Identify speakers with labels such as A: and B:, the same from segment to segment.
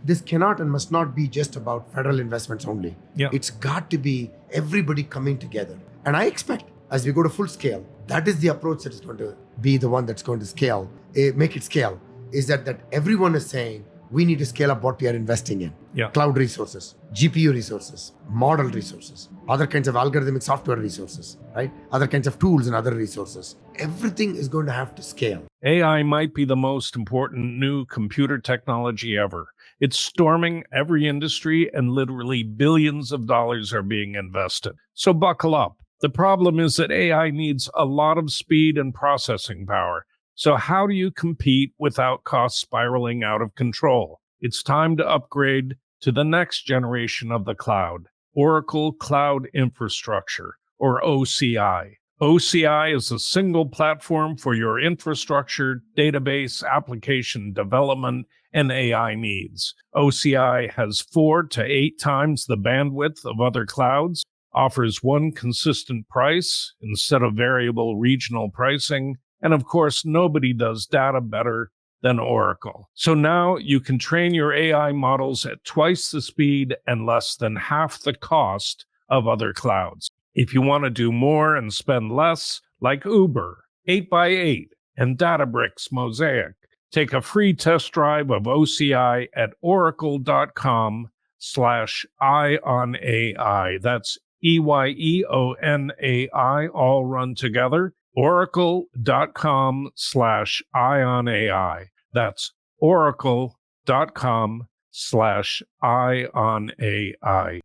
A: this cannot and must not be just about federal investments only.
B: Yeah.
A: It's got to be everybody coming together. And I expect as we go to full scale, that is the approach that is going to be the one that's going to scale, make it scale, is that everyone is saying, we need to scale up what we are investing in.
B: Yeah.
A: Cloud resources, GPU resources, model resources, other kinds of algorithmic software resources, right? Other kinds of tools and other resources. Everything is going to have to scale.
B: AI might be the most important new computer technology ever. It's storming every industry and literally billions of dollars are being invested. So buckle up. The problem is that AI needs a lot of speed and processing power. So how do you compete without costs spiraling out of control? It's time to upgrade to the next generation of the cloud, Oracle Cloud Infrastructure, or OCI. OCI is a single platform for your infrastructure, database, application development, and AI needs. OCI has 4 to 8 times the bandwidth of other clouds, offers one consistent price instead of variable regional pricing, and of course, nobody does data better than Oracle. So now you can train your AI models at twice the speed and less than half the cost of other clouds. If you want to do more and spend less, like Uber, 8x8, and Databricks Mosaic, take a free test drive of OCI at oracle.com/eye on AI. That's EYEONAI, all run together. Oracle.com/eye on AI. That's Oracle.com/eye on AI.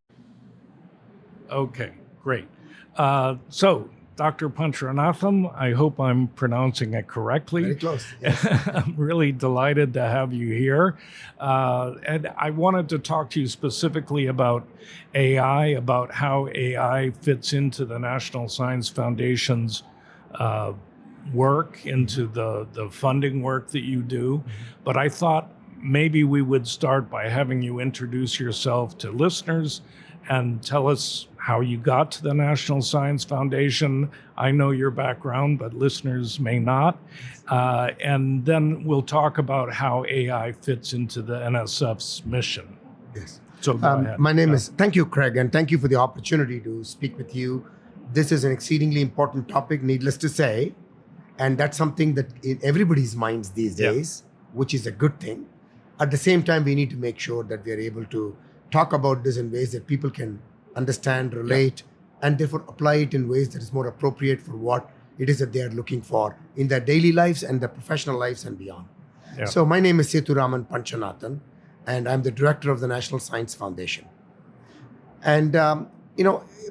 B: Okay, great. So, Dr. Panchranathan, I hope I'm pronouncing it correctly.
A: Very close. Yes.
B: I'm really delighted to have you here. And I wanted to talk to you specifically about AI, about how AI fits into the National Science Foundation's work, into the funding work that you do. But I thought maybe we would start by having you introduce yourself to listeners and tell us how you got to the National Science Foundation. I know your background, but listeners may not. And then we'll talk about how AI fits into the NSF's mission.
A: Yes.
B: So go ahead.
A: My name is, thank you, Craig, and thank you for the opportunity to speak with you. This is an exceedingly important topic, needless to say, and that's something that in everybody's minds these days, which is a good thing. At the same time, we need to make sure that we are able to talk about this in ways that people can understand, relate, and therefore apply it in ways that is more appropriate for what it is that they are looking for in their daily lives and their professional lives and beyond.
B: Yeah.
A: So my name is Sethuraman Panchranathan, and I'm the director of the National Science Foundation. And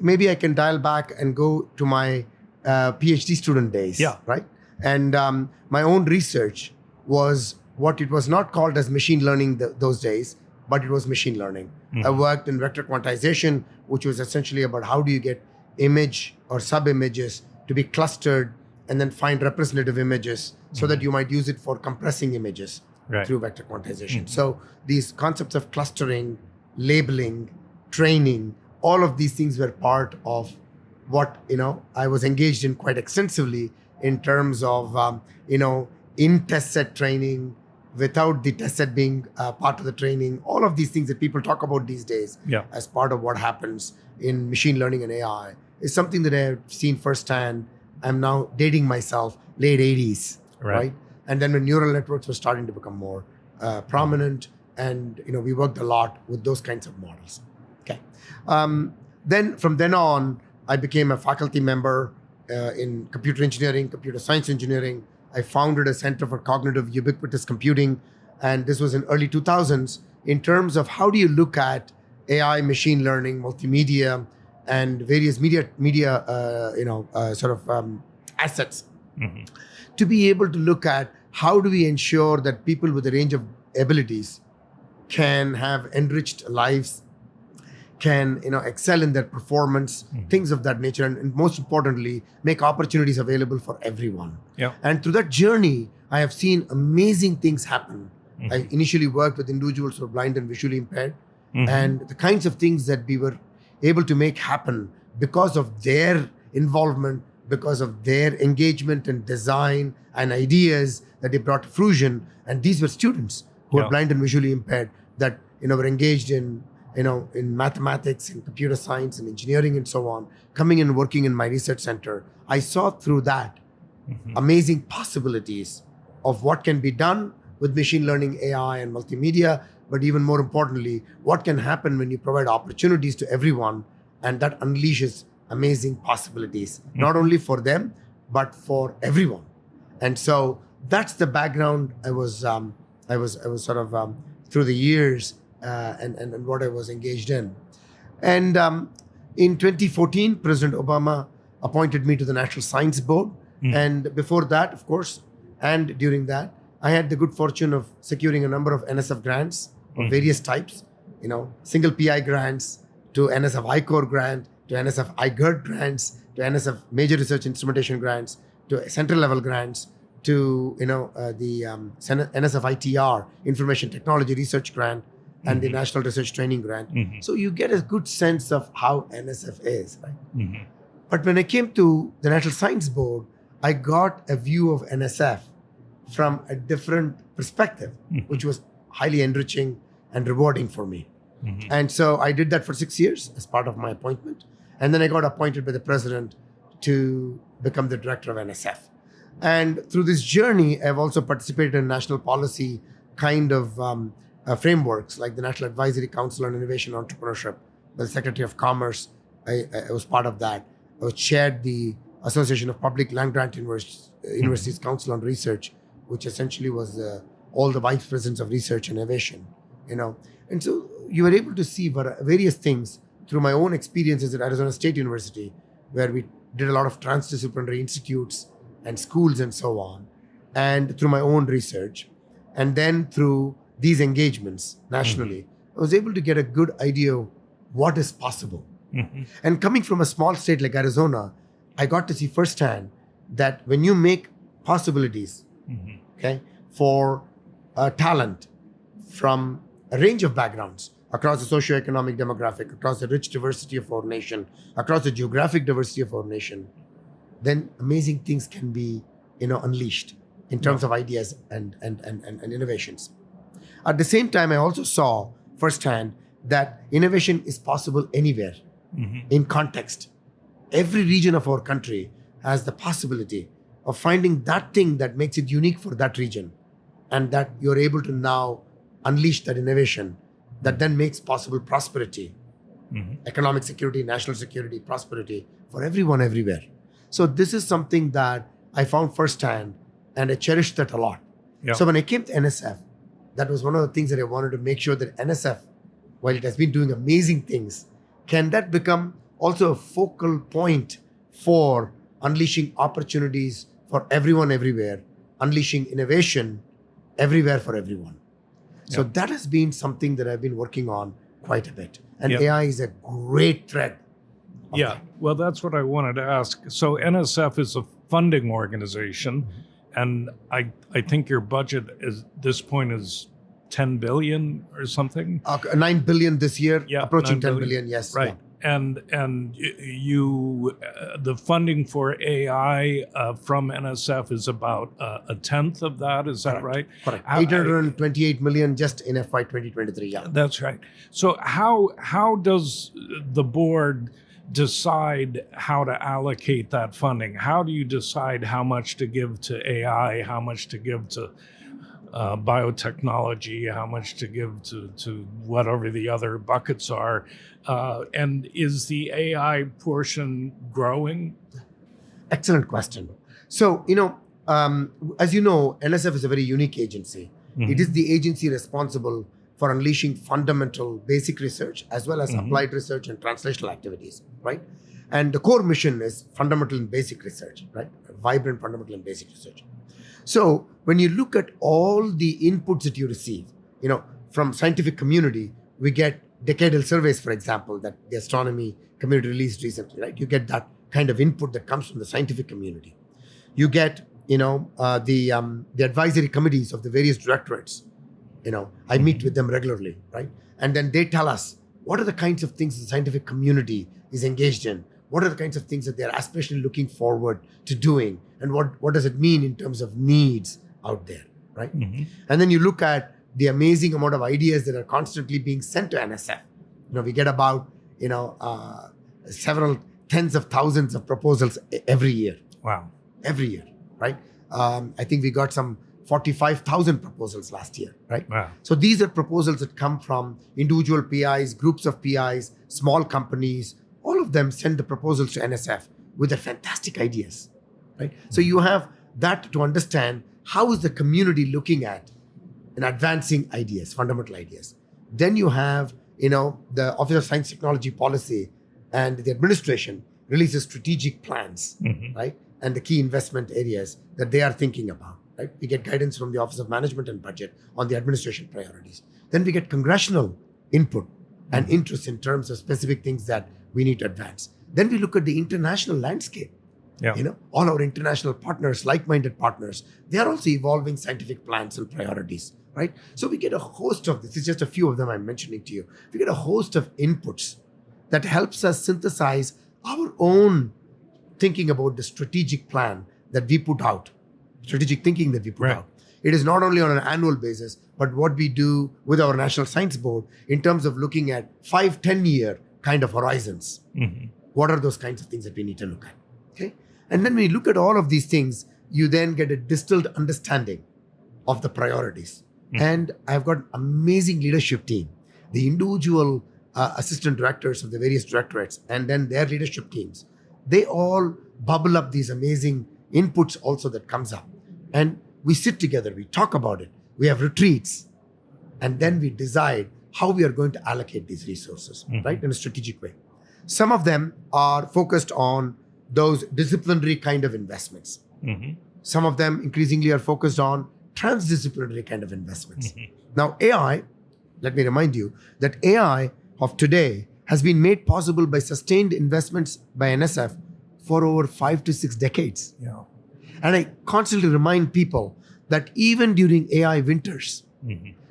A: maybe I can dial back and go to my PhD student days, right? And my own research was what it was not called as machine learning those days, but it was machine learning. I worked in vector quantization, which was essentially about how do you get image or sub-images to be clustered and then find representative images so that you might use it for compressing images through vector quantization. So these concepts of clustering, labeling, training, all of these things were part of what I was engaged in quite extensively in terms of in test set training, without the test set being part of the training, all of these things that people talk about these days as part of what happens in machine learning and AI is something that I've seen firsthand. I'm now dating myself, late 80s, right? And then when neural networks were starting to become more prominent, and we worked a lot with those kinds of models. Okay. Then from then on, I became a faculty member in computer engineering, computer science engineering. I founded a Center for Cognitive Ubiquitous Computing, and this was in early 2000s, in terms of how do you look at AI, machine learning, multimedia, and various media assets to be able to look at how do we ensure that people with a range of abilities can have enriched lives, can excel in their performance, things of that nature, and most importantly, make opportunities available for everyone. And through that journey, I have seen amazing things happen. I initially worked with individuals who are blind and visually impaired, and the kinds of things that we were able to make happen because of their involvement, because of their engagement and design and ideas that they brought to fruition. And these were students who are blind and visually impaired that were engaged in, in mathematics and computer science and engineering and so on, coming and working in my research center, I saw through that amazing possibilities of what can be done with machine learning, AI, and multimedia, but even more importantly, what can happen when you provide opportunities to everyone, and that unleashes amazing possibilities, not only for them, but for everyone. And so that's the background I was sort of through the years and what I was engaged in. And in 2014, President Obama appointed me to the National Science Board. And before that, of course, and during that, I had the good fortune of securing a number of NSF grants of various types, single PI grants to NSF I-Core grant, to NSF IGERT grants, to NSF Major Research Instrumentation grants, to central level grants, to the NSF ITR, Information Technology Research Grant, and the National Research Training Grant. So you get a good sense of how NSF is, right? But when I came to the National Science Board, I got a view of NSF from a different perspective, which was highly enriching and rewarding for me. And so I did that for 6 years as part of my appointment. And then I got appointed by the president to become the director of NSF. And through this journey, I've also participated in national policy kind of frameworks like the National Advisory Council on Innovation and Entrepreneurship by the Secretary of Commerce. I was part of that. I chaired the Association of Public Land-Grant Universities Council on Research, which essentially was all the vice presidents of research and innovation, And so you were able to see various things through my own experiences at Arizona State University, where we did a lot of transdisciplinary institutes and schools and so on, and through my own research. And then through these engagements nationally, I was able to get a good idea of what is possible. And coming from a small state like Arizona, I got to see firsthand that when you make possibilities, for talent from a range of backgrounds across the socioeconomic demographic, across the rich diversity of our nation, across the geographic diversity of our nation, then amazing things can be, unleashed in terms of ideas and innovations. At the same time, I also saw firsthand that innovation is possible anywhere in context. Every region of our country has the possibility of finding that thing that makes it unique for that region, and that you're able to now unleash that innovation that then makes possible prosperity, economic security, national security, prosperity for everyone everywhere. So this is something that I found firsthand, and I cherished that a lot. So when I came to NSF, that was one of the things that I wanted to make sure that NSF, while it has been doing amazing things, can that become also a focal point for unleashing opportunities for everyone everywhere, unleashing innovation everywhere for everyone. So that has been something that I've been working on quite a bit. And AI is a great thread.
B: Yeah, well, that's what I wanted to ask. So NSF is a funding organization, and I think your budget is this point is 10 billion or something.
A: 9 billion this year, approaching 10 billion. Yes,
B: right. And you the funding for AI from NSF is about a tenth of that. Is that right?
A: Correct. 828 million just in FY 2023. Yeah,
B: that's right. So how does the board decide how to allocate that funding? How do you decide how much to give to AI, how much to give to biotechnology, how much to give to whatever the other buckets are? And is the AI portion growing?
A: Excellent question. So, as you know, NSF is a very unique agency. It is the agency responsible for unleashing fundamental basic research as well as applied research and translational activities, right? And the core mission is fundamental and basic research, right? Vibrant fundamental and basic research. So when you look at all the inputs that you receive, from scientific community, we get decadal surveys, for example, that the astronomy community released recently, right? You get that kind of input that comes from the scientific community. You get, the advisory committees of the various directorates. I meet with them regularly, right? And then they tell us what are the kinds of things the scientific community is engaged in. What are the kinds of things that they're aspirationally looking forward to doing? And what does it mean in terms of needs out there, right? And then you look at the amazing amount of ideas that are constantly being sent to NSF. We get about, several tens of thousands of proposals every year.
B: Wow.
A: Every year, right? I think we got some 45,000 proposals last year, right?
B: Wow.
A: So these are proposals that come from individual PIs, groups of PIs, small companies. All of them send the proposals to NSF with their fantastic ideas, right? So you have that to understand how is the community looking at and advancing ideas, fundamental ideas. Then you have, the Office of Science Technology Policy and the administration releases strategic plans, right? And the key investment areas that they are thinking about. Right? We get guidance from the Office of Management and Budget on the administration priorities. Then we get congressional input and interest in terms of specific things that we need to advance. Then we look at the international landscape.
B: Yeah.
A: All our international partners, like-minded partners, they are also evolving scientific plans and priorities, right? So we get a host of this. It's just a few of them I'm mentioning to you. We get a host of inputs that helps us synthesize our own thinking about the strategic plan that we put out. Strategic thinking that we put out. It is not only on an annual basis, but what we do with our National Science Board in terms of looking at 5-10 year kind of horizons. What are those kinds of things that we need to look at? Okay. And then when you look at all of these things, you then get a distilled understanding of the priorities. And I've got amazing leadership team, the individual assistant directors of the various directorates, and then their leadership teams. They all bubble up these amazing inputs also that comes up. And we sit together, we talk about it, we have retreats, and then we decide how we are going to allocate these resources, right, in a strategic way. Some of them are focused on those disciplinary kind of investments. Some of them increasingly are focused on transdisciplinary kind of investments. Now, AI, let me remind you that AI of today has been made possible by sustained investments by NSF for over 5 to 6 decades.
B: Yeah.
A: And I constantly remind people that even during AI winters,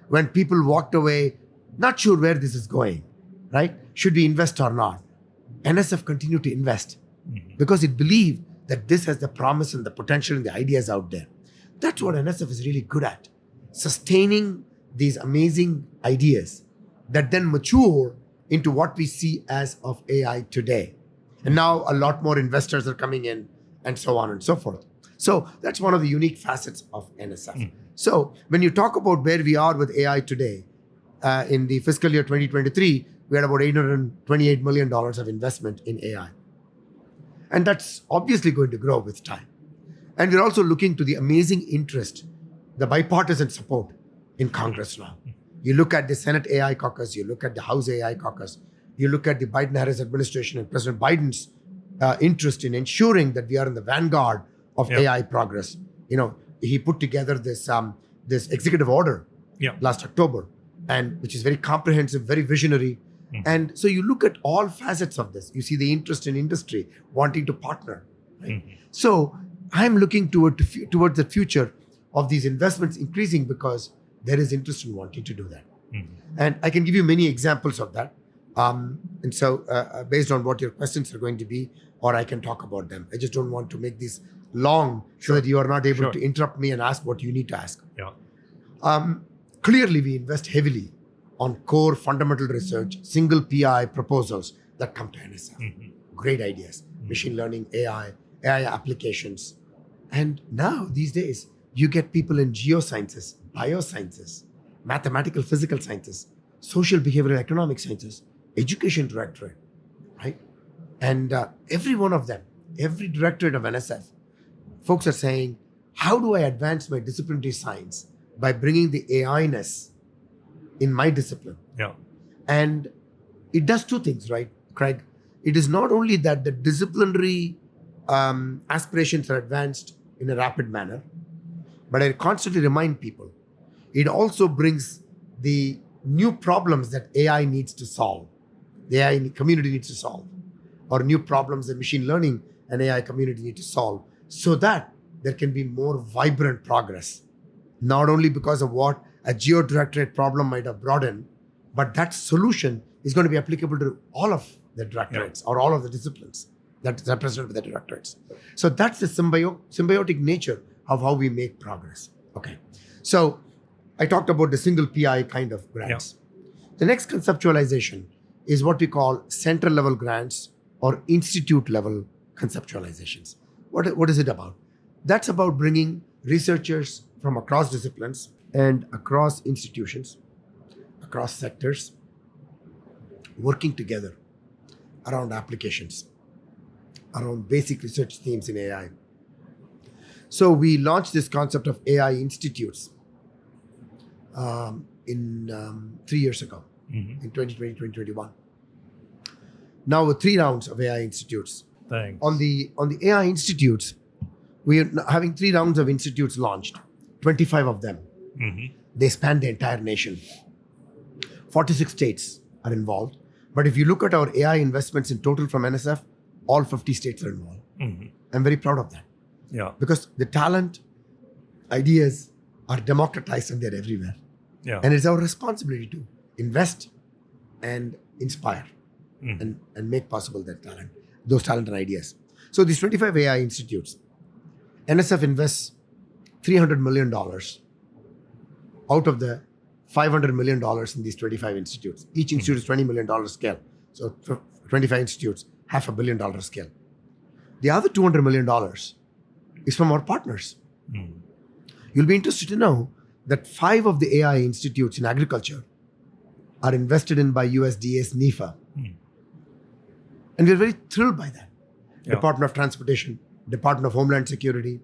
A: when people walked away, not sure where this is going, right? Should we invest or not? NSF continued to invest because it believed that this has the promise and the potential and the ideas out there. That's what NSF is really good at. Sustaining these amazing ideas that then mature into what we see as of AI today. And now a lot more investors are coming in and so on and so forth. So that's one of the unique facets of NSF. So when you talk about where we are with AI today, in the fiscal year 2023, we had about $828 million of investment in AI. And that's obviously going to grow with time. And we're also looking to the amazing interest, the bipartisan support in Congress now. You look at the Senate AI caucus, you look at the House AI caucus, you look at the Biden-Harris administration and President Biden's interest in ensuring that we are in the vanguard of AI progress. He put together this executive order last October, and which is very comprehensive, very visionary. And so you look at all facets of this. You see the interest in industry wanting to partner. Right? So I'm looking towards the future of these investments increasing because there is interest in wanting to do that. And I can give you many examples of that. And so based on what your questions are going to be, or I can talk about them. I just don't want to make these long so that you are not able to interrupt me and ask what you need to ask. Clearly, we invest heavily on core fundamental research, single PI proposals that come to NSF. Great ideas, machine learning, AI applications. And now, these days, you get people in geosciences, biosciences, mathematical, physical sciences, social behavioral economic sciences, education directorate, right? And every one of them, every directorate of NSF, folks are saying, how do I advance my disciplinary science by bringing the AI-ness in my discipline? And it does two things, right, Craig? It is not only that the disciplinary aspirations are advanced in a rapid manner, but I constantly remind people, it also brings the new problems that AI needs to solve, the AI community needs to solve, or new problems that machine learning and AI community need to solve, so that there can be more vibrant progress. Not only because of what a geo-directorate problem might have brought in, but that solution is going to be applicable to all of the directorates or all of the disciplines that is represented by the directorates. So that's the symbiotic nature of how we make progress. Okay. So I talked about the single PI kind of grants. The next conceptualization is what we call central level grants or institute level conceptualizations. What is it about? That's about bringing researchers from across disciplines and across institutions, across sectors, working together around applications, around basic research themes in AI. So we launched this concept of AI institutes in 3 years ago, in 2020, 2021. Now with 3 rounds of AI institutes.
B: Thanks.
A: On the AI institutes, we are having 3 rounds of institutes launched, 25 of them. They span the entire nation. 46 states are involved. But if you look at our AI investments in total from NSF, all 50 states are involved. I'm very proud of that.
B: Yeah.
A: Because the talent, ideas are democratized and they're everywhere.
B: Yeah.
A: And it's our responsibility to invest and inspire and make possible that talent, those talent and ideas. So these 25 AI institutes, NSF invests $300 million out of the $500 million in these 25 institutes. Each institute is $20 million scale. So 25 institutes, $500 million scale. The other $200 million is from our partners. You'll be interested to know that 5 of the AI institutes in agriculture are invested in by USDA's NIFA. And we're very thrilled by that.
B: Yeah.
A: Department of Transportation, Department of Homeland Security,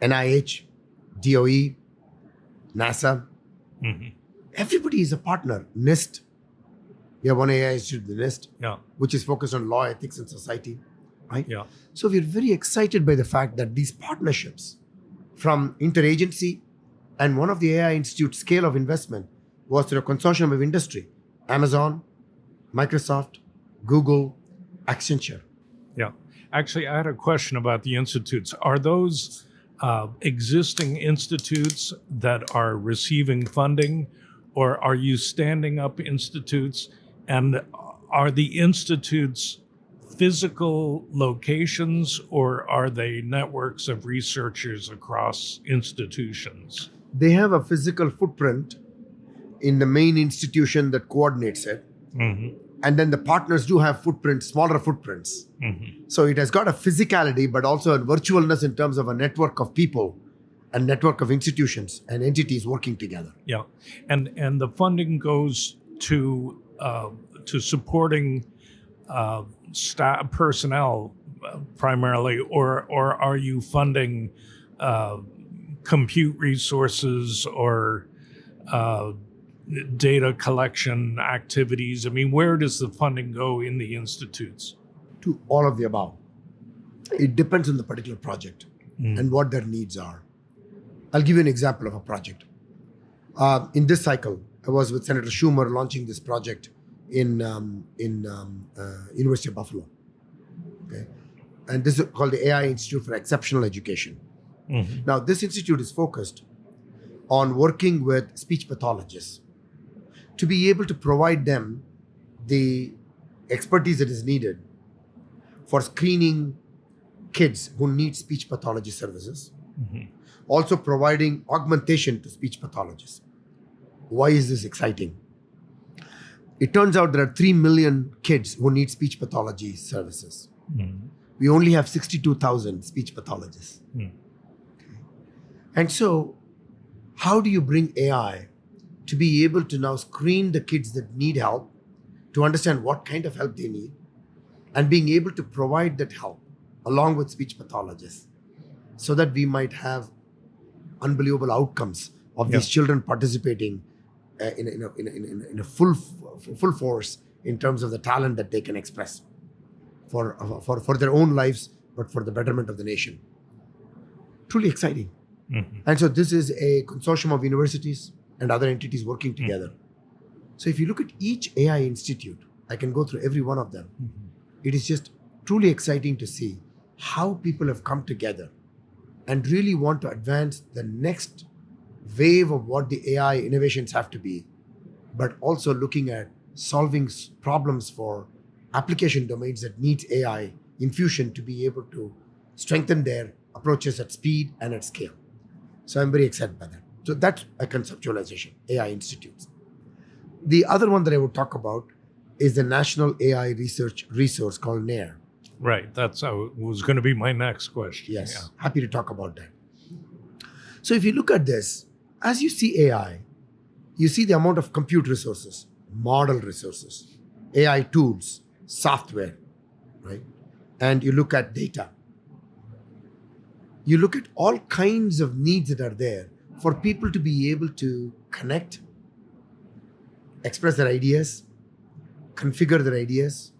A: NIH, DOE, NASA. Everybody is a partner. NIST. We have one AI institute, the NIST, which is focused on law, ethics, and society. Right?
B: Yeah.
A: So we're very excited by the fact that these partnerships from interagency and one of the AI Institute scale of investment was through a consortium of industry, Amazon, Microsoft, Google, Accenture.
B: Yeah. Actually, I had a question about the institutes. Are those existing institutes that are receiving funding, or are you standing up institutes? And are the institutes physical locations, or are they networks of researchers across institutions?
A: They have a physical footprint in the main institution that coordinates it. And then the partners do have footprints, smaller footprints. So it has got a physicality, but also a virtualness in terms of a network of people and network of institutions and entities working together.
B: Yeah. And the funding goes to supporting staff personnel primarily, or are you funding compute resources or data collection activities? I mean, where does the funding go in the institutes?
A: To all of the above. It depends on the particular project and what their needs are. I'll give you an example of a project. In this cycle, I was with Senator Schumer launching this project in University of Buffalo. Okay, and this is called the AI Institute for Exceptional Education. Now, this institute is focused on working with speech pathologists to be able to provide them the expertise that is needed for screening kids who need speech pathology services, also providing augmentation to speech pathologists. Why is this exciting? It turns out there are 3 million kids who need speech pathology services. We only have 62,000 speech pathologists. And so, how do you bring AI to be able to now screen the kids that need help, to understand what kind of help they need, and being able to provide that help along with speech pathologists, so that we might have unbelievable outcomes of these children participating in a full force in terms of the talent that they can express for their own lives, but for the betterment of the nation. Truly exciting. And so this is a consortium of universities and other entities working together. So if you look at each AI institute, I can go through every one of them. It is just truly exciting to see how people have come together and really want to advance the next wave of what the AI innovations have to be, but also looking at solving problems for application domains that needs AI infusion to be able to strengthen their approaches at speed and at scale. So I'm very excited by that. So that's a conceptualization, AI institutes. The other one that I would talk about is the National AI Research Resource called NAIR.
B: Right. That's was going to be my next question.
A: Yes, happy to talk about that. So if you look at this, as you see AI, you see the amount of compute resources, model resources, AI tools, software, right? And you look at data. You look at all kinds of needs that are there for people to be able to connect, express their ideas, configure their ideas,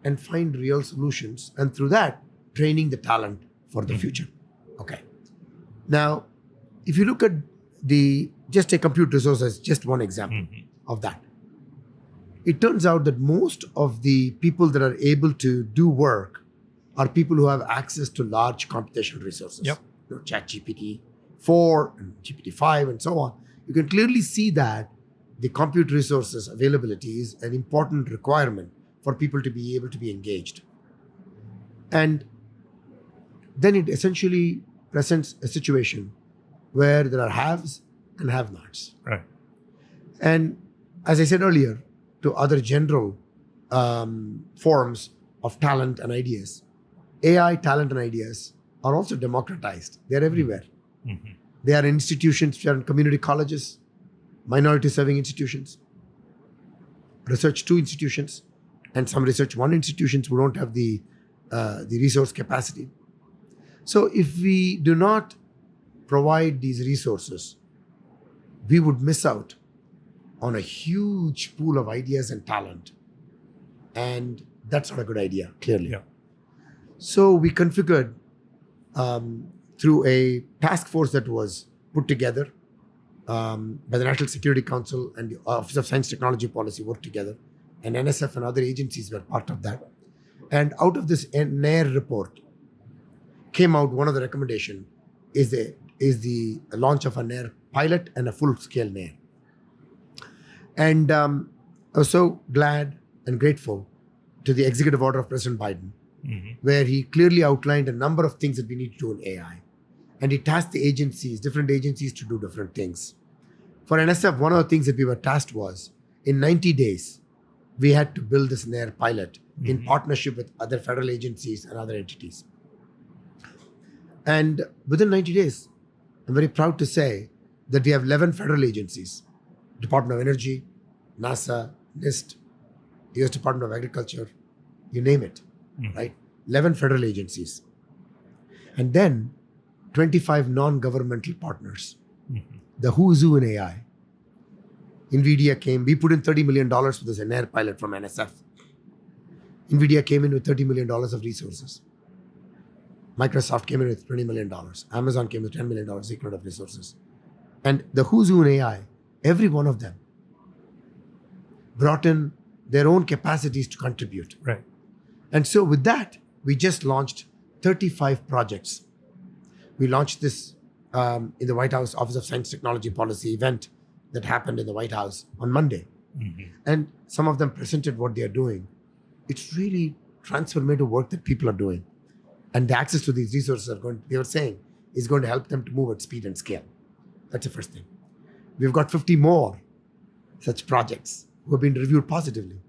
A: and find real solutions. And through that, training the talent for the future. Okay. Now, if you look at just a compute resource as just one example of that, it turns out that most of the people that are able to do work are people who have access to large computational resources.
B: Yep.
A: ChatGPT 4 and GPT 5 and so on. You can clearly see that the compute resources availability is an important requirement for people to be able to be engaged. And then it essentially presents a situation where there are haves and have-nots.
B: Right.
A: And as I said earlier, to other general forms of talent and ideas, AI talent and ideas are also democratized. They're everywhere.
B: Mm-hmm.
A: They are in institutions, which are in community colleges, minority serving institutions, research 2 institutions, and some research 1 institutions who don't have the resource capacity. So if we do not provide these resources, we would miss out on a huge pool of ideas and talent. And that's not a good idea, clearly.
B: Yeah.
A: So we configured through a task force that was put together by the National Security Council and the Office of Science Technology Policy worked together, and NSF and other agencies were part of that. And out of this NAIR report came out, one of the recommendation is the launch of a NAIR pilot and a full-scale NAIR. And I was so glad and grateful to the executive order of President Biden, where he clearly outlined a number of things that we need to do in AI. And he tasked the agencies, different agencies, to do different things. For NSF, one of the things that we were tasked was, in 90 days, we had to build this NAIR pilot in partnership with other federal agencies and other entities. And within 90 days, I'm very proud to say that we have 11 federal agencies, Department of Energy, NASA, NIST, US Department of Agriculture, you name it, right? 11 federal agencies. And then 25 non-governmental partners. The who's who in AI. NVIDIA came, we put in $30 million for this NAIR pilot from NSF. NVIDIA came in with $30 million of resources. Microsoft came in with $20 million. Amazon came with $10 million equivalent of resources. And the who's who in AI, every one of them brought in their own capacities to contribute.
B: Right.
A: And so with that, we just launched 35 projects. We launched this in the White House Office of Science Technology Policy event that happened in the White House on Monday. And some of them presented what they are doing. It's really transformative work that people are doing. And the access to these resources they were saying, is going to help them to move at speed and scale. That's the first thing. We've got 50 more such projects who have been reviewed positively,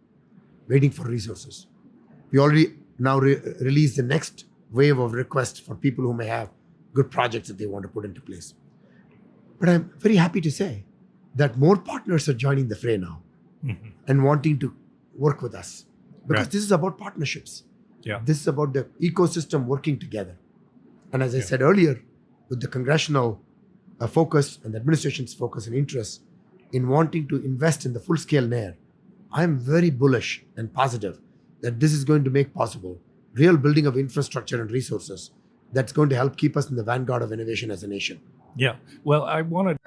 A: waiting for resources. We already now released the next wave of requests for people who may have good projects that they want to put into place. But I'm very happy to say that more partners are joining the fray now and wanting to work with us. Because this is about partnerships.
B: Yeah.
A: This is about the ecosystem working together. And as I said earlier, with the congressional focus and the administration's focus and interest in wanting to invest in the full-scale NAIR, I'm very bullish and positive that this is going to make possible real building of infrastructure and resources that's going to help keep us in the vanguard of innovation as a nation.
B: Yeah. Well, I wanted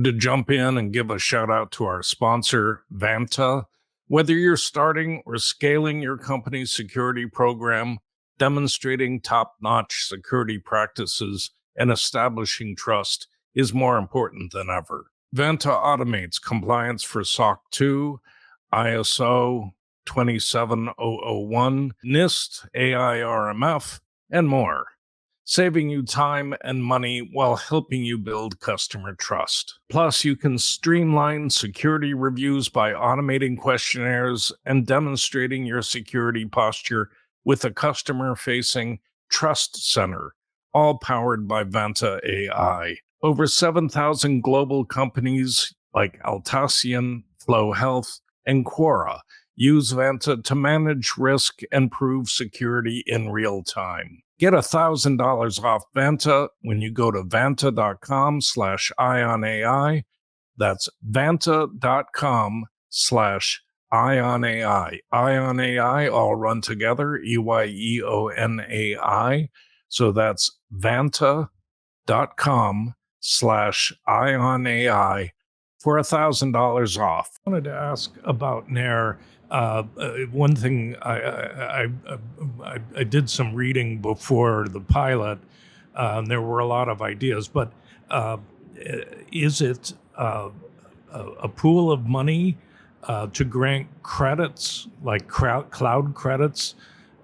B: to jump in and give a shout out to our sponsor, Vanta. Whether you're starting or scaling your company's security program, demonstrating top-notch security practices and establishing trust is more important than ever. Vanta automates compliance for SOC 2, ISO 27001, NIST, AIRMF, and more. saving you time and money while helping you build customer trust. Plus, you can streamline security reviews by automating questionnaires and demonstrating your security posture with a customer-facing Trust Center, all powered by Vanta AI. Over 7,000 global companies like Altasian, Flow Health, and Quora use Vanta to manage risk and prove security in real time. Get $1,000 off Vanta when you go to vanta.com/IonAI. That's vanta.com/IonAI. Ion AI all run together, EYEONAI. So that's vanta.com/IonAI for $1,000 off. I wanted to ask about Nair. One thing I did some reading before the pilot. There were a lot of ideas, but is it a pool of money to grant credits, like cloud credits,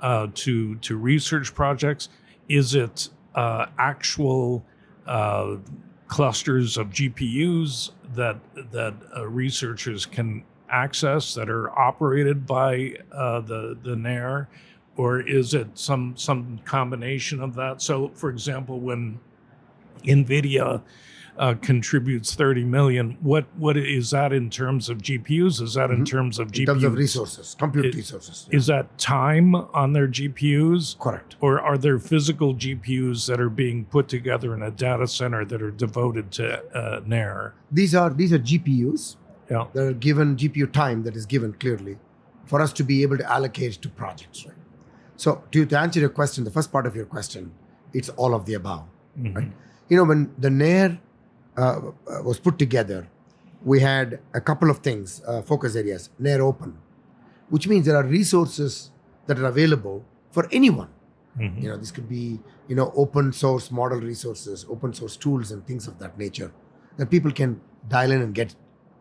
B: to research projects? Is it actual clusters of GPUs that researchers can access that are operated by the Nair, or is it some combination of that? So, for example, when NVIDIA contributes $30 million, what is that in terms of GPUs? Is that in terms of GPUs?
A: In terms of resources, compute resources.
B: Is that time on their GPUs?
A: Correct.
B: Or are there physical GPUs that are being put together in a data center that are devoted to Nair?
A: These are GPUs.
B: Yeah.
A: That are given GPU time that is given clearly for us to be able to allocate to projects, right? So to answer your question, the first part of your question, it's all of the above, right? You know, when the Nair was put together, we had a couple of things, focus areas. Nair Open, which means there are resources that are available for anyone. You know, this could be, you know, open source model resources, open source tools and things of that nature that people can dial in and get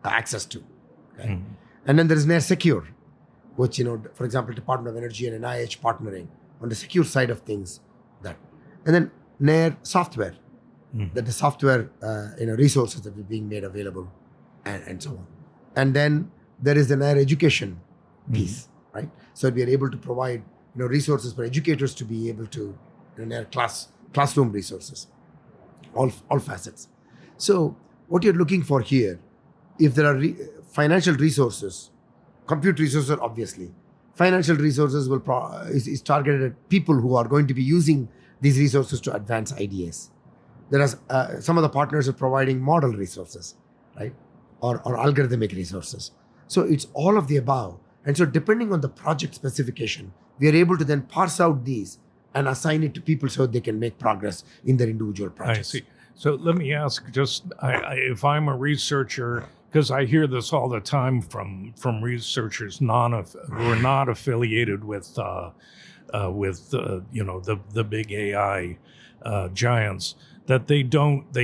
A: access to. Okay? And then there is Nair Secure, which, you know, for example, Department of Energy and NIH partnering on the secure side of things. That, and then Nair Software, that the software resources that are being made available, and so on. And then there is the Nair Education piece, right? So we are able to provide, you know, resources for educators to be able to, you know, Nair classroom resources, all facets. So what you're looking for here, if there are financial resources, compute resources, obviously, financial resources is targeted at people who are going to be using these resources to advance ideas. There are some of the partners are providing model resources, right, or algorithmic resources. So it's all of the above. And so depending on the project specification, we are able to then parse out these and assign it to people so they can make progress in their individual projects.
B: I see. So let me ask, just if I'm a researcher, because I hear this all the time from researchers who are not affiliated with you know, the big AI giants, that they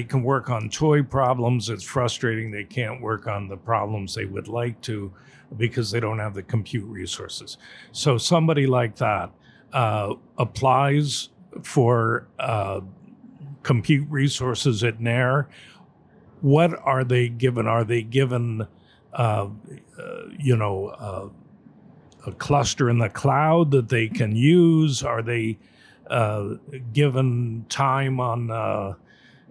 B: can work on toy problems. It's frustrating they can't work on the problems they would like to because they don't have the compute resources. So somebody like that applies for compute resources at Nair. What are they given? Are they given, you know, a cluster in the cloud that they can use? Are they given time on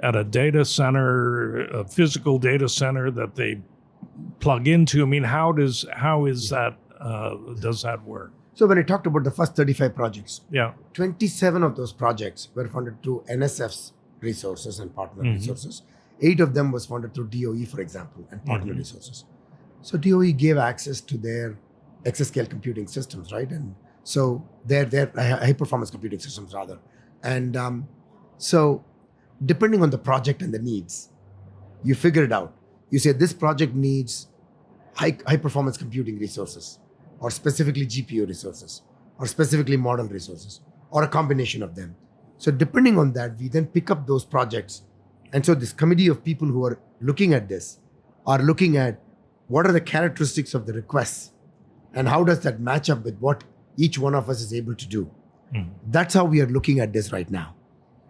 B: at a data center, a physical data center that they plug into? I mean, how is that? Does that work?
A: So when I talked about the first 35 projects, 27 of those projects were funded through NSF's resources and partner resources. 8 of them was funded through DOE, for example, and partner resources. So DOE gave access to their exascale computing systems, right? And so their high performance computing systems rather. And so depending on the project and the needs, you figure it out. You say this project needs high performance computing resources, or specifically GPU resources, or specifically model resources, or a combination of them. So depending on that, we then pick up those projects. And so this committee of people who are looking at this are looking at what are the characteristics of the requests and how does that match up with what each one of us is able to do. That's how we are looking at this right now.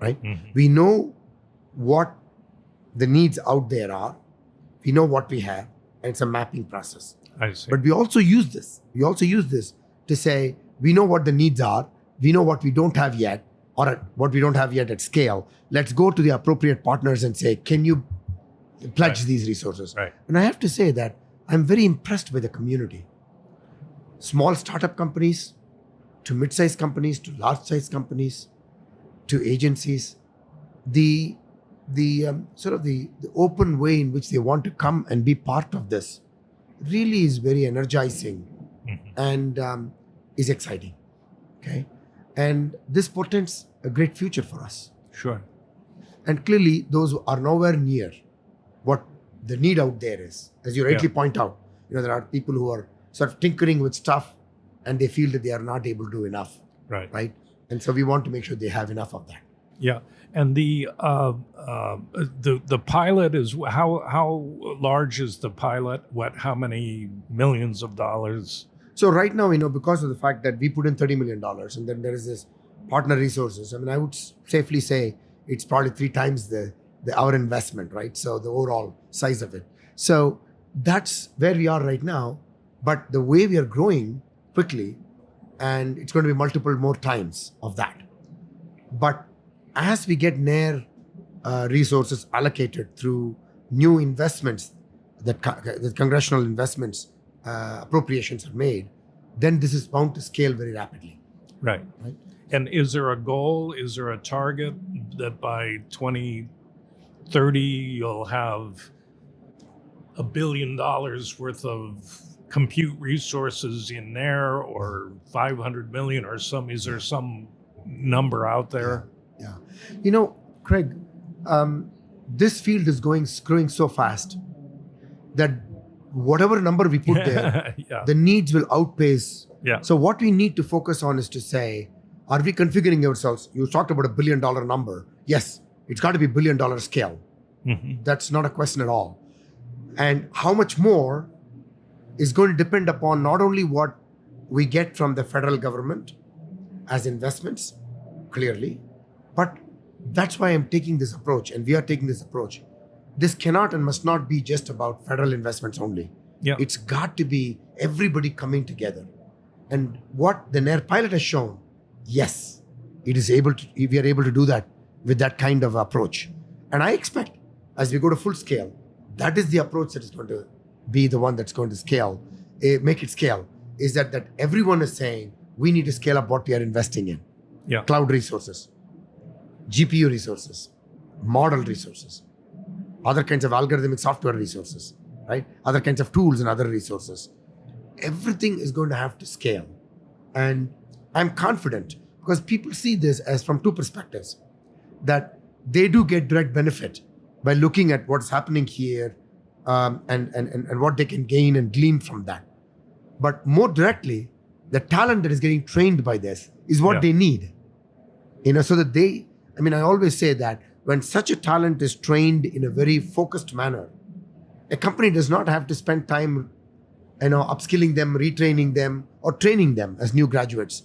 A: right?
B: Mhm.
A: We know what the needs out there are. We know what we have, and it's a mapping process.
B: I see.
A: But we also use this. We also use this to say we know what the needs are. We know what we don't have yet, or what we don't have yet at scale. Let's go to the appropriate partners and say, can you pledge
B: Right.
A: these resources?
B: Right.
A: And I have to say that I'm very impressed by the community. Small startup companies, to mid-sized companies, to large-sized companies, to agencies, the sort of the open way in which they want to come and be part of this really is very energizing
B: Mhm.
A: and is exciting. Okay, and this portends a great future for us.
B: Sure.
A: And clearly, those are nowhere near what the need out there is. As you rightly point out, there are people who are sort of tinkering with stuff, and they feel that they are not able to do enough,
B: Right.
A: right? And so we want to make sure they have enough of that.
B: Yeah. And the pilot is how large is the pilot? How many millions of dollars?
A: So right now, because of the fact that we put in $30 million, and then there is this partner resources. I mean, I would safely say it's probably 3 times our investment, right? So the overall size of it. So that's where we are right now. But the way we are growing quickly, and it's going to be multiple more times of that. But as we get near resources allocated through new investments, that the congressional investments appropriations are made, then this is bound to scale very rapidly.
B: Right.
A: Right.
B: And is there a goal? Is there a target that by 2030 you'll have $1 billion worth of compute resources in there, or 500 million, or some? Is there some number out there?
A: Yeah. Craig, this field is growing so fast that whatever number we put there,
B: Yeah.
A: the needs will outpace.
B: Yeah.
A: So what we need to focus on is to say, are we configuring ourselves? You talked about $1 billion number. Yes, it's got to be $1 billion scale.
B: Mhm.
A: That's not a question at all. And how much more is going to depend upon not only what we get from the federal government as investments, clearly, but that's why I'm taking this approach, and we are taking this approach. This cannot and must not be just about federal investments only.
B: Yeah.
A: It's got to be everybody coming together. And what the NAIR pilot has shown, yes, we are able to do that with that kind of approach. And I expect as we go to full scale, that is the approach that is going to be the one that's going to scale, make it scale, is that everyone is saying we need to scale up what we are investing in.
B: Yeah.
A: Cloud resources, GPU resources, model resources, other kinds of algorithmic software resources, right? Other kinds of tools and other resources. Everything is going to have to scale. And I'm confident because people see this as from 2 perspectives, that they do get direct benefit by looking at what's happening here and what they can gain and glean from that. But more directly, the talent that is getting trained by this is what they need. So that I always say that when such a talent is trained in a very focused manner, a company does not have to spend time, upskilling them, retraining them, or training them as new graduates.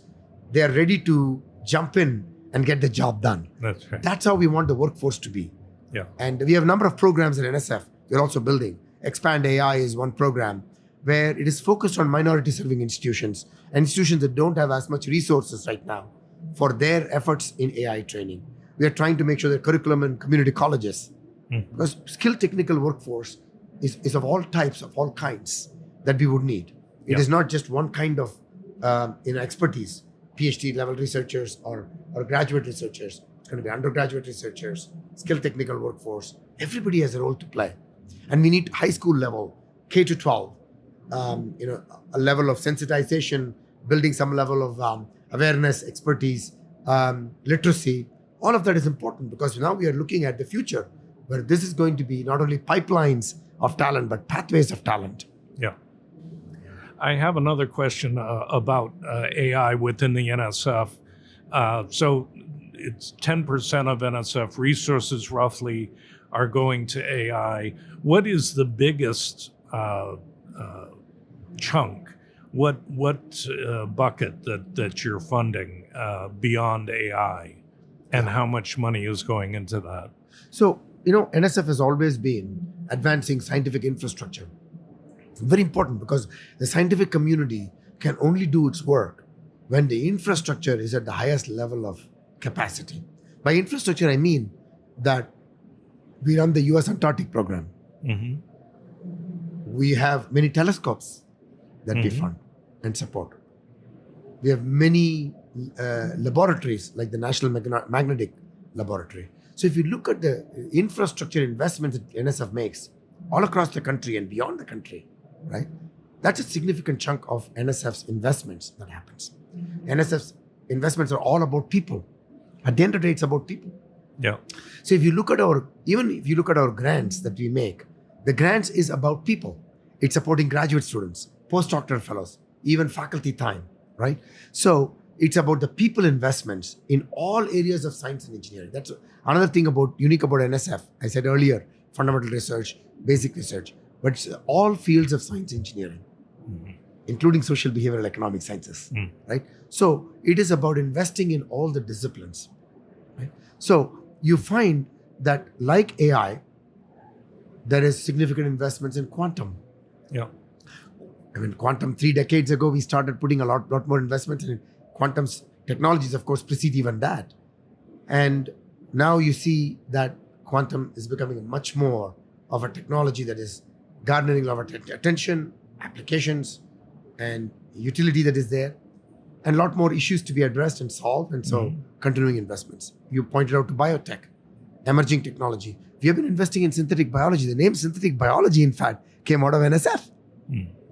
A: They are ready to jump in and get the job done.
B: That's right.
A: That's how we want the workforce to be.
B: Yeah.
A: And we have a number of programs at NSF we're also building. Expand AI is one program where it is focused on minority serving institutions that don't have as much resources right now for their efforts in AI training. We are trying to make sure that curriculum in community colleges, because skilled technical workforce is of all types, of all kinds that we would need. It is not just one kind of expertise, PhD level researchers or graduate researchers. It's going to be undergraduate researchers, skilled technical workforce. Everybody has a role to play. And we need high school level, K to 12, a level of sensitization, building some level of awareness, expertise, literacy. All of that is important because now we are looking at the future where this is going to be not only pipelines of talent, but pathways of talent.
B: Yeah. I have another question about AI within the NSF. So it's 10% of NSF resources roughly are going to AI. What is the biggest chunk? What bucket that you're funding beyond AI? And how much money is going into that?
A: So, NSF has always been advancing scientific infrastructure. Very important because the scientific community can only do its work when the infrastructure is at the highest level of capacity. By infrastructure, I mean that we run the US Antarctic program.
B: Mm-hmm.
A: We have many telescopes that we fund and support. We have many laboratories like the National Magnetic Laboratory. So if you look at the infrastructure investments that NSF makes all across the country and beyond the country, right? That's a significant chunk of NSF's investments that happens. NSF's investments are all about people. At the end of the day, it's about people.
B: Yeah.
A: So if you look at our grants that we make, the grants is about people. It's supporting graduate students, postdoctoral fellows, even faculty time, right? So it's about the people investments in all areas of science and engineering. That's another thing unique about NSF. I said earlier, fundamental research, basic research, but it's all fields of science engineering, including social behavioral economic sciences, right? So it is about investing in all the disciplines, right? So you find that like AI, there is significant investments in quantum.
B: Yeah.
A: I mean, quantum 3 decades ago, we started putting a lot more investments in quantum technologies, of course, precede even that. And now you see that quantum is becoming much more of a technology that is garnering a lot of attention, applications, and utility that is there, and a lot more issues to be addressed and solved. And so continuing investments. You pointed out to biotech, emerging technology. We have been investing in synthetic biology. The name synthetic biology, in fact, came out of NSF,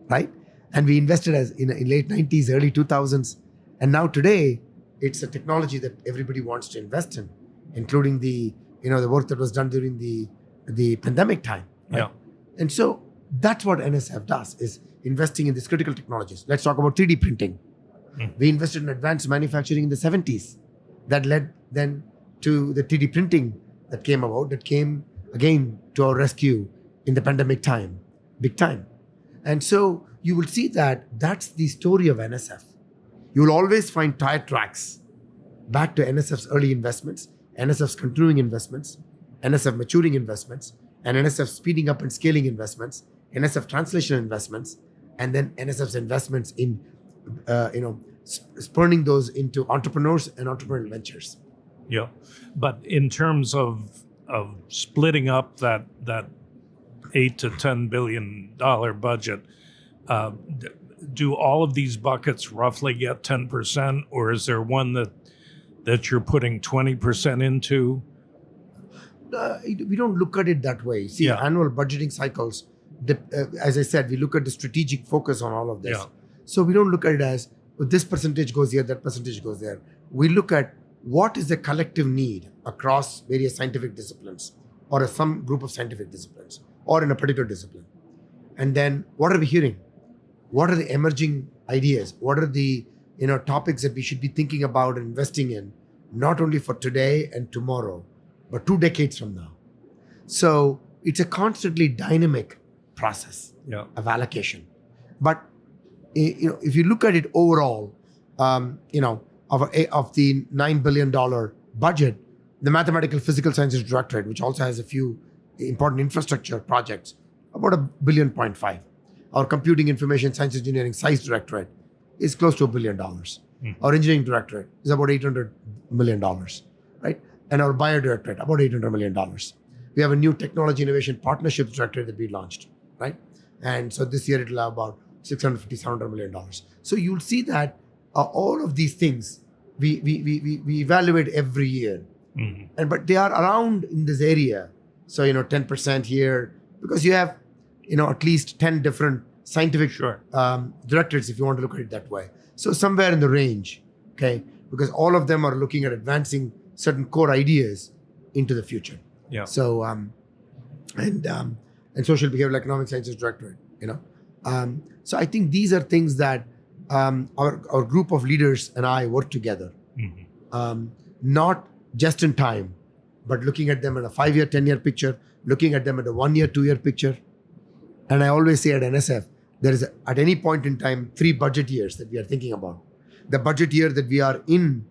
A: right? And we invested in late 90s, early 2000s. And now today, it's a technology that everybody wants to invest in, including the work that was done during the pandemic time. Right?
B: Yeah.
A: And so that's what NSF does, is investing in these critical technologies. Let's talk about 3D printing. We invested in advanced manufacturing in the 70s. That led then to the 3D printing that came about, that came again to our rescue in the pandemic time, big time. And so you will see that that's the story of NSF. You will always find tire tracks back to NSF's early investments, NSF's continuing investments, NSF maturing investments, and NSF speeding up and scaling investments, NSF translation investments, and then NSF's investments in, spurning those into entrepreneurs and entrepreneurial ventures.
B: Yeah, but in terms of splitting up that $8 to $10 billion budget, do all of these buckets roughly get 10%, or is there one that you're putting 20% into?
A: We don't look at it that way. See, annual budgeting cycles, as I said, we look at the strategic focus on all of this.
B: Yeah.
A: So we don't look at it as this percentage goes here, that percentage goes there. We look at what is the collective need across various scientific disciplines, or some group of scientific disciplines, or in a particular discipline. And then what are we hearing? What are the emerging ideas? What are the topics that we should be thinking about and investing in, not only for today and tomorrow, but 2 decades from now? So it's a constantly dynamic process of allocation. But if you look at it overall, of the $9 billion budget, the Mathematical Physical Sciences Directorate, which also has a few important infrastructure projects, about $1.5 billion. Our Computing Information Science Engineering Science Directorate is close to $1 billion. Our Engineering Directorate is about $800 million, right? And our Bio Directorate, about $800 million. We have a new Technology Innovation Partnerships Directorate that we launched, right? And so this year it'll have about $650, $700 million. So you'll see that all of these things we evaluate every year, but they are around in this area. So 10% here, because you have at least 10 different scientific directorates, if you want to look at it that way. So somewhere in the range, okay, because all of them are looking at advancing certain core ideas into the future.
B: Yeah.
A: So and Social Behavioral Economic Sciences Directorate, so I think these are things that our group of leaders and I work together, not just in time, but looking at them in a 5-year, 10-year picture, looking at them at a 1-year, 2-year picture. And I always say at NSF, there is at any point in time 3 budget years that we are thinking about. The budget year that we are in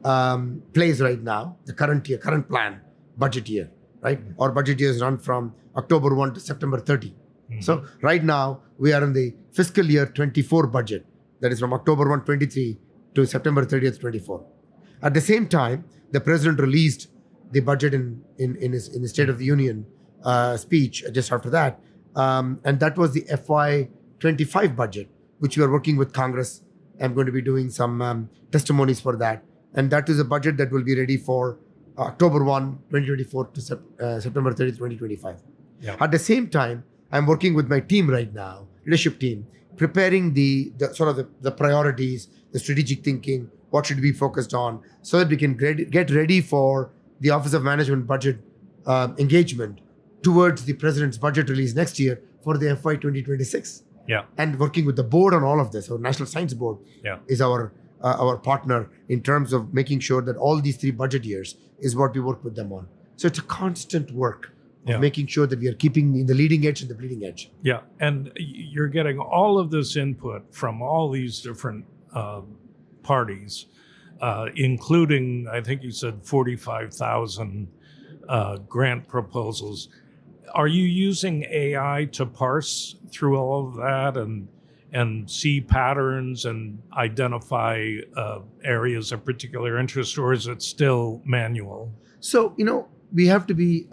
A: plays right now, the current year, current plan, budget year, right? Our budget years run from October 1 to September 30. So right now, we are in the fiscal year 24 budget. That is from October 1, 23 to September 30th, 24. At the same time, the president released the budget in his State of the Union speech just after that. And that was the FY25 budget, which we are working with Congress. I'm going to be doing some testimonies for that. And that is a budget that will be ready for October 1, 2024 to September 30, 2025.
B: Yeah.
A: At the same time, I'm working with my team right now, leadership team, preparing the sort of the priorities, the strategic thinking, what should we be focused on, so that we can get ready for the Office of Management Budget engagement towards the President's budget release next year for the FY 2026.
B: Yeah.
A: And working with the board on all of this. Our National Science Board is our partner in terms of making sure that all these 3 budget years is what we work with them on. So it's a constant work of making sure that we are keeping in the leading edge and the bleeding edge.
B: Yeah, and you're getting all of this input from all these different parties, including, I think you said 45,000 grant proposals. Are you using AI to parse through all of that and see patterns and identify areas of particular interest, or is it still manual?
A: So, we have to be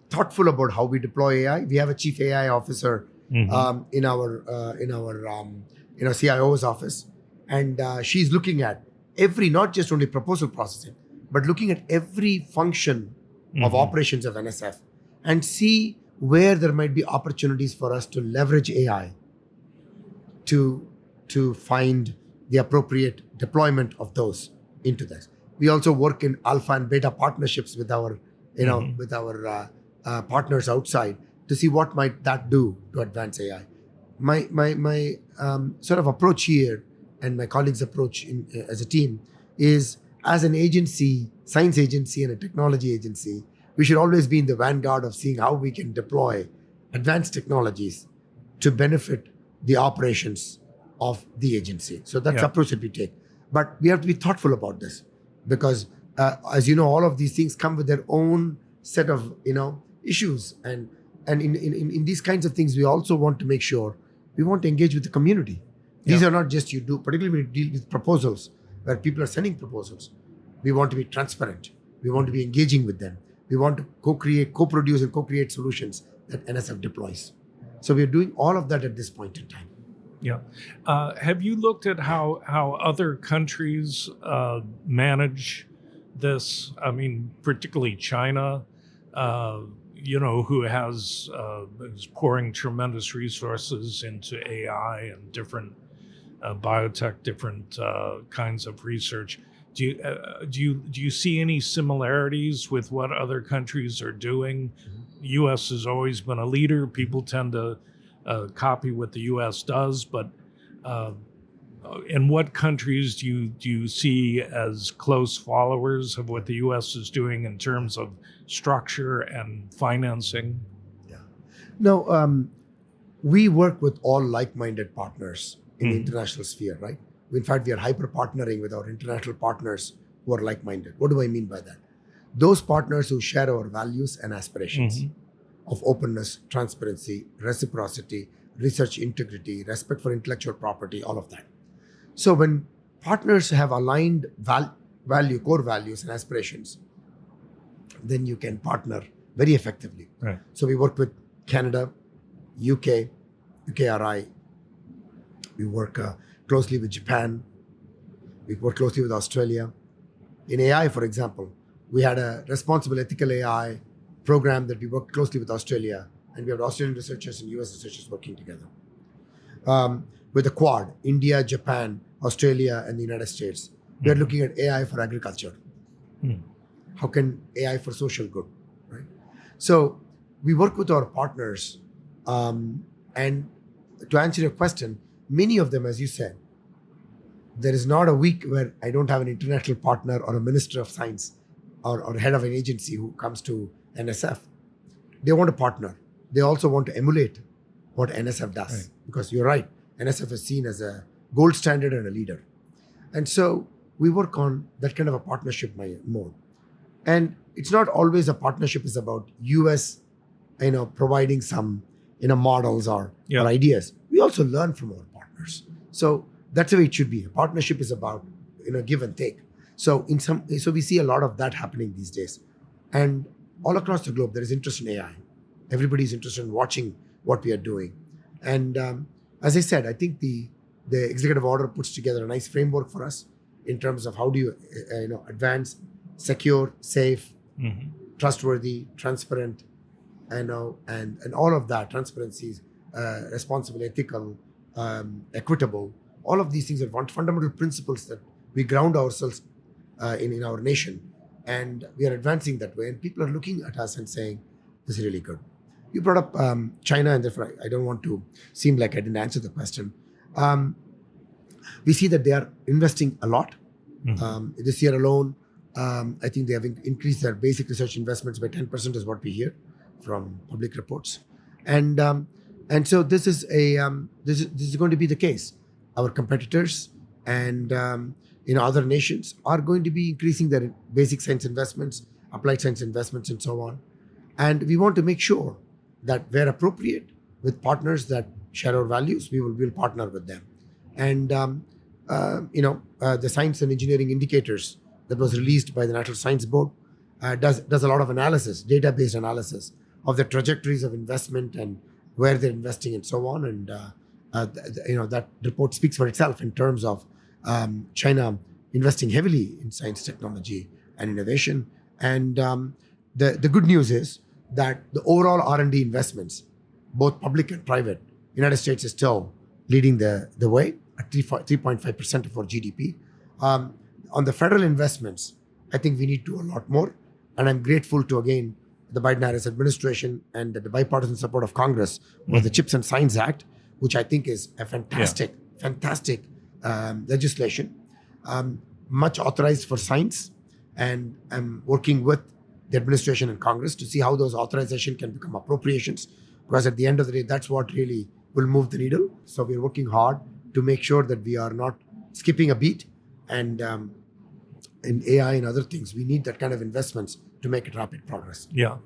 A: thoughtful about how we deploy AI. We have a chief AI officer in our CIO's office, and she's looking at not just only proposal processing, but looking at every function of operations of NSF and see where there might be opportunities for us to leverage AI to find the appropriate deployment of those into this. We also work in alpha and beta partnerships with our partners outside to see what might that do to advance AI. My sort of approach here, and my colleagues' approach as a team, is as an agency, science agency and a technology agency, we should always be in the vanguard of seeing how we can deploy advanced technologies to benefit the operations of the agency. So that's the approach that we take. But we have to be thoughtful about this because, as you know, all of these things come with their own set of issues. And in these kinds of things, we also want to make sure we want to engage with the community. These are not just you do, particularly when you deal with proposals where people are sending proposals. We want to be transparent. We want to be engaging with them. We want to co-produce and co-create solutions that NSF deploys. So we're doing all of that at this point in time.
B: Yeah. Have you looked at how other countries manage this? I mean, particularly China, who is pouring tremendous resources into AI and different biotech, different kinds of research. Do you see any similarities with what other countries are doing? The U.S. has always been a leader. People tend to copy what the U.S. does, but in what countries do you see as close followers of what the U.S. is doing in terms of structure and financing?
A: Yeah. No, we work with all like-minded partners in the international sphere, right? In fact, we are hyper-partnering with our international partners who are like-minded. What do I mean by that? Those partners who share our values and aspirations of openness, transparency, reciprocity, research integrity, respect for intellectual property, all of that. So when partners have aligned core values and aspirations, then you can partner very effectively.
B: Right.
A: So we work with Canada, UK, UKRI. We work closely with Japan. We work closely with Australia. In AI, for example, we had a responsible ethical AI program that we worked closely with Australia, and we have Australian researchers and US researchers working together. With the Quad, India, Japan, Australia, and the United States, we are looking at AI for agriculture. How can AI for social good, right? So we work with our partners, and to answer your question, many of them, as you said, there is not a week where I don't have an international partner or a minister of science or head of an agency who comes to NSF. They want to partner. They also want to emulate what NSF does. Right. Because you're right, NSF is seen as a gold standard and a leader. And so we work on that kind of a partnership mode. And it's not always a partnership is about US, providing some, models or ideas. We also learn from our partners. So that's the way it should be. A partnership is about, give and take. So we see a lot of that happening these days. And all across the globe, there is interest in AI. Everybody's interested in watching what we are doing. And as I said, I think the executive order puts together a nice framework for us in terms of how do you, advance, secure, safe, trustworthy, transparent, and all of that, transparency, responsible, ethical, equitable. All of these things are fundamental principles that we ground ourselves in our nation. And we are advancing that way. And people are looking at us and saying, this is really good. You brought up China, and therefore I don't want to seem like I didn't answer the question. We see that they are investing a lot. This year alone, I think they have increased their basic research investments by 10%, is what we hear from public reports. And so this is going to be the case. Our competitors and other nations are going to be increasing their basic science investments, applied science investments, and so on. And we want to make sure that where appropriate, with partners that share our values, we will partner with them. And the science and engineering indicators that was released by the National Science Board does a lot of analysis, data-based analysis of the trajectories of investment and where they're investing and so on. And that report speaks for itself in terms of China investing heavily in science, technology, and innovation. And the good news is that the overall R&D investments, both public and private, United States is still leading the way at 3.5% of our GDP. On the federal investments, I think we need to do a lot more. And I'm grateful to, again, the Biden-Harris administration and the bipartisan support of Congress for the CHIPS and Science Act, which I think is a fantastic legislation, much authorized for science. And I'm working with the administration and Congress to see how those authorizations can become appropriations, because at the end of the day, that's what really will move the needle. So we're working hard to make sure that we are not skipping a beat. And in AI and other things, we need that kind of investments to make it rapid progress.
B: Yeah.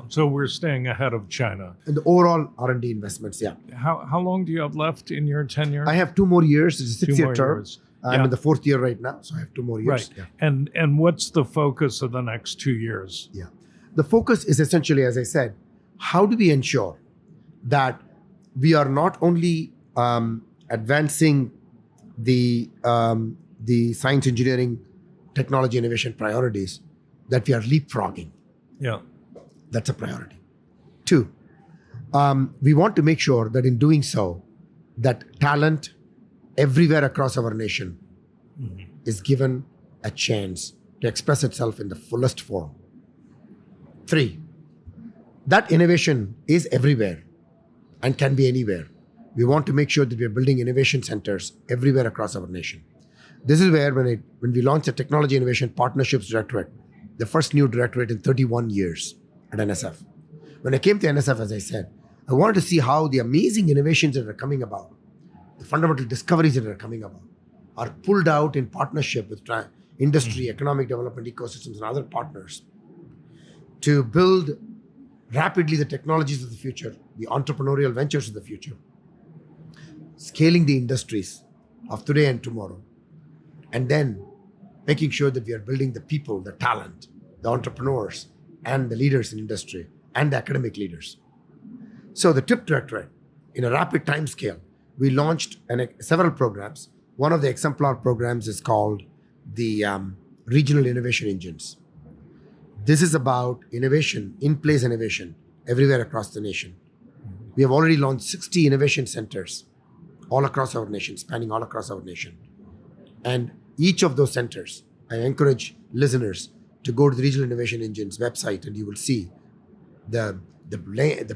B: So we're staying ahead of China.
A: And the overall R&D investments, yeah.
B: How long do you have left in your tenure?
A: I have 2 more years. It's a 6-year term.
B: Years.
A: I'm in the 4th year right now, so I have 2 more years.
B: Right.
A: Yeah.
B: And what's the focus of the next 2 years?
A: Yeah. The focus is essentially, as I said, how do we ensure that we are not only advancing the science, engineering, technology, innovation priorities, that we are leapfrogging.
B: Yeah.
A: That's a priority. 2, we want to make sure that in doing so, that talent everywhere across our nation is given a chance to express itself in the fullest form. 3, that innovation is everywhere and can be anywhere. We want to make sure that we are building innovation centers everywhere across our nation. This is where when we launched the Technology Innovation Partnerships Directorate, the first new directorate in 31 years at NSF. When I came to NSF, as I said, I wanted to see how the amazing innovations that are coming about, the fundamental discoveries that are coming about, are pulled out in partnership with industry, economic development ecosystems, and other partners to build rapidly the technologies of the future, the entrepreneurial ventures of the future, scaling the industries of today and tomorrow, and then making sure that we are building the people, the talent, the entrepreneurs, and the leaders in industry, and the academic leaders. So the TIP Directorate, in a rapid time scale, we launched several programs. One of the exemplar programs is called the Regional Innovation Engines. This is about innovation, in-place innovation, everywhere across the nation. We have already launched 60 innovation centers all across our nation, spanning all across our nation. And each of those centers, I encourage listeners to go to the Regional Innovation Engines website, and you will see the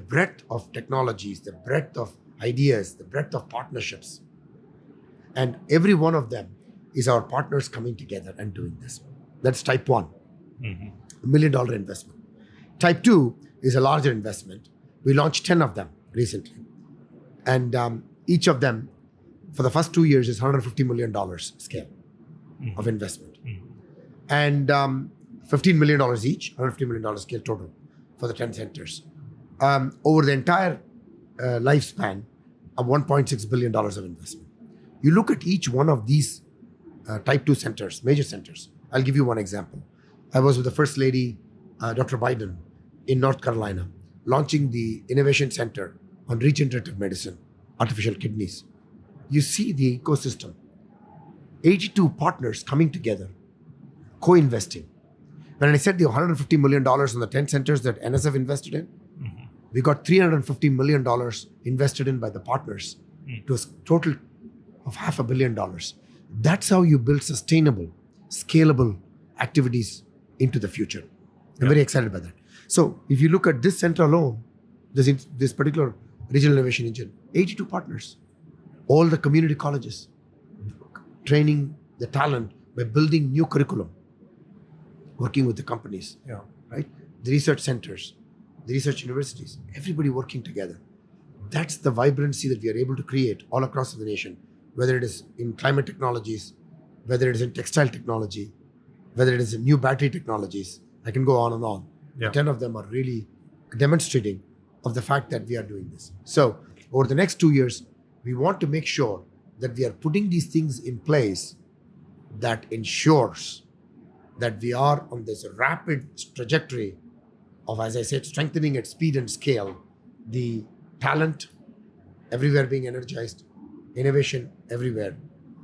A: breadth of technologies, the breadth of ideas, the breadth of partnerships. And every one of them is our partners coming together and doing this. That's type 1, $1 million investment. Type 2 is a larger investment. We launched 10 of them recently. And each of them, for the first 2 years, is $150 million scale. of investment. And $15 million each, $150 million scale total for the 10 centers. Over the entire lifespan of $1.6 billion of investment. You look at each one of these type 2 centers, major centers. I'll give you one example. I was with the First Lady, Dr. Biden, in North Carolina, launching the Innovation Center on Regenerative Medicine, artificial kidneys. You see the ecosystem. 82 partners coming together, co-investing. When I said the $150 million on the 10 centers that NSF invested in, we got $350 million invested in by the partners to a total of $500 million. That's how you build sustainable, scalable activities into the future. I'm very excited by that. So if you look at this center alone, this particular regional innovation engine, 82 partners, all the community colleges, training the talent by building new curriculum, working with the companies, right? The research centers, the research universities, everybody working together. That's the vibrancy that we are able to create all across the nation, whether it is in climate technologies, whether it is in textile technology, whether it is in new battery technologies. I can go on and on.
B: Yeah.
A: 10 of them are really demonstrating of the fact that we are doing this. So over the next 2 years, we want to make sure that we are putting these things in place that ensures that we are on this rapid trajectory of, as I said, strengthening at speed and scale, the talent everywhere being energized, innovation everywhere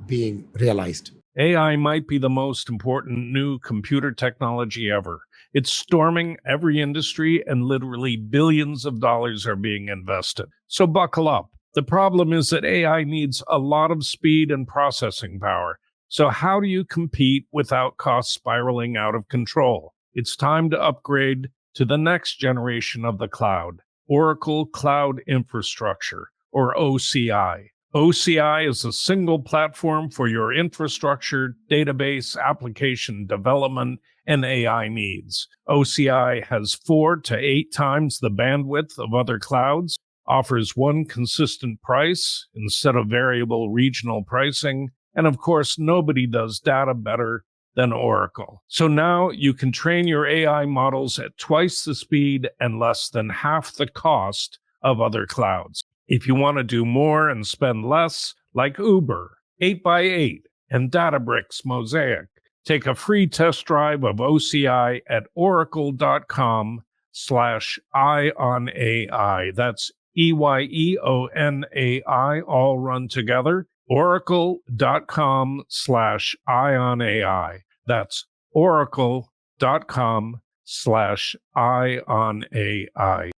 A: being realized.
B: AI might be the most important new computer technology ever. It's storming every industry, and literally billions of dollars are being invested. So buckle up. The problem is that AI needs a lot of speed and processing power. So how do you compete without costs spiraling out of control? It's time to upgrade to the next generation of the cloud, Oracle Cloud Infrastructure, or OCI. OCI is a single platform for your infrastructure, database, application development, and AI needs. OCI has 4 to 8 times the bandwidth of other clouds, offers one consistent price instead of variable regional pricing, and of course, nobody does data better than Oracle. So now you can train your AI models at twice the speed and less than half the cost of other clouds. If you want to do more and spend less, like Uber, 8x8, and Databricks Mosaic, take a free test drive of OCI at oracle.com/EYONAI. That's EYEONAI, all run together. Oracle.com/IONAI. That's Oracle.com/IONAI.